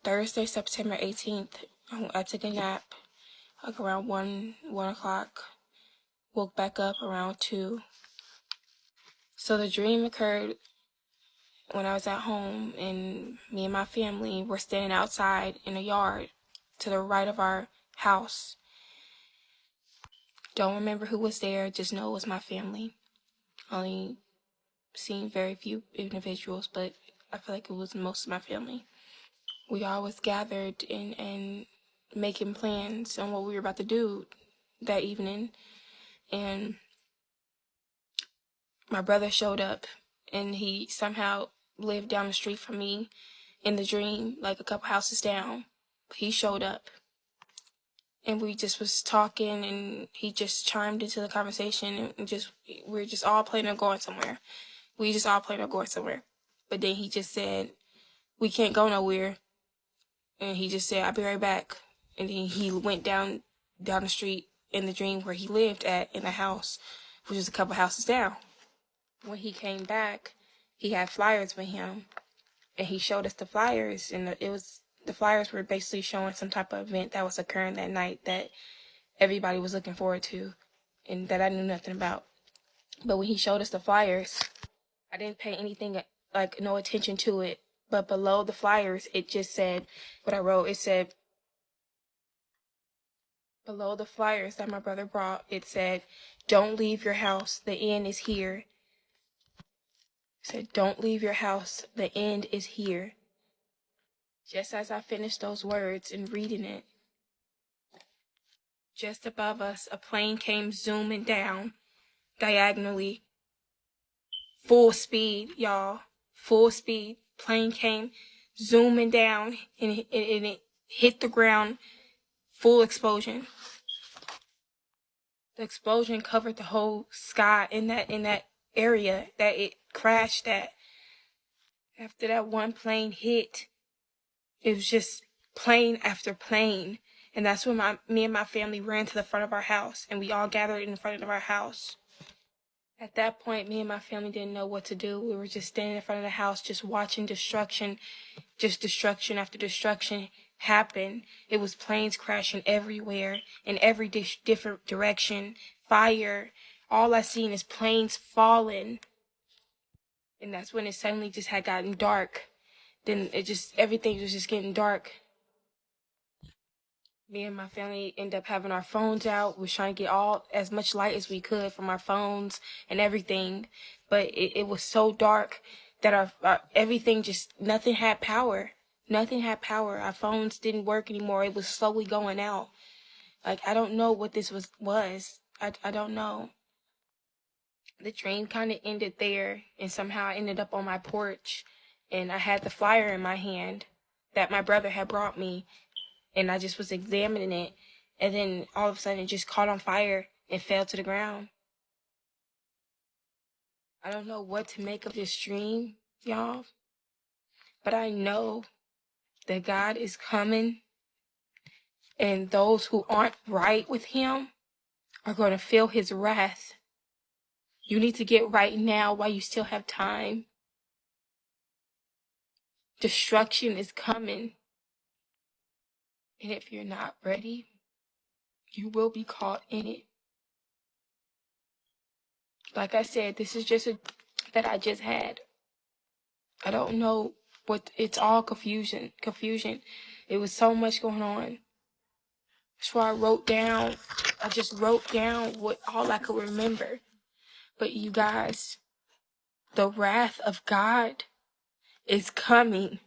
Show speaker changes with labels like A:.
A: Thursday, September 18th, I took a nap like around 1 o'clock. Woke back up around 2. So the dream occurred when I was at home, and me and my family were standing outside in a yard to the right of our house. Don't remember who was there, just know it was my family. Only seen very few individuals, but I feel like it was most of my family. We all was gathered and making plans on what we were about to do that evening, and my brother showed up, and he somehow lived down the street from me in the dream, like a couple houses down. He showed up, and we just was talking, and he just chimed into the conversation, and we were just all planning on going somewhere. But then he just said, "We can't go nowhere," and he just said, "I'll be right back." And then he went down the street in the dream where he lived at, in the house, which was a couple houses down. When he came back, he had flyers with him, and he showed us the flyers, and the flyers were basically showing some type of event that was occurring that night that everybody was looking forward to, and that I knew nothing about. But when he showed us the flyers, I didn't pay anything, like, no attention to it. But below the flyers, it just said what I wrote. It said, below the flyers that my brother brought, it said, "Don't leave your house. The end is here." It said, "Don't leave your house. The end is here." Just as I finished those words and reading it, just above us, a plane came zooming down diagonally. Full speed, y'all. Full speed. Plane came zooming down, and it hit the ground. Full explosion. The explosion covered the whole sky in that area that it crashed at. After that one plane hit, it was just plane after plane. And that's when me and my family ran to the front of our house, and we all gathered in front of our house. At that point, me and my family didn't know what to do. We were just standing in front of the house, just watching destruction after destruction happen. It was planes crashing everywhere, in every different direction, fire. All I seen is planes falling. And that's when it suddenly just had gotten dark. Then everything was just getting dark. Me and my family ended up having our phones out. We were trying to get as much light as we could from our phones and everything. But it was so dark that our everything nothing had power. Nothing had power. Our phones didn't work anymore. It was slowly going out. Like, I don't know what this was. I don't know. The dream kind of ended there, and somehow I ended up on my porch, and I had the flyer in my hand that my brother had brought me. And I just was examining it, and then all of a sudden it just caught on fire and fell to the ground. I don't know what to make of this dream, y'all, but I know that God is coming, and those who aren't right with him are going to feel his wrath. You need to get right now while you still have time. Destruction is coming. And if you're not ready, you will be caught in it. Like I said, this is just that I just had. I don't know it's all confusion. It was so much going on. That's why I just wrote down what all I could remember. But you guys, the wrath of God is coming.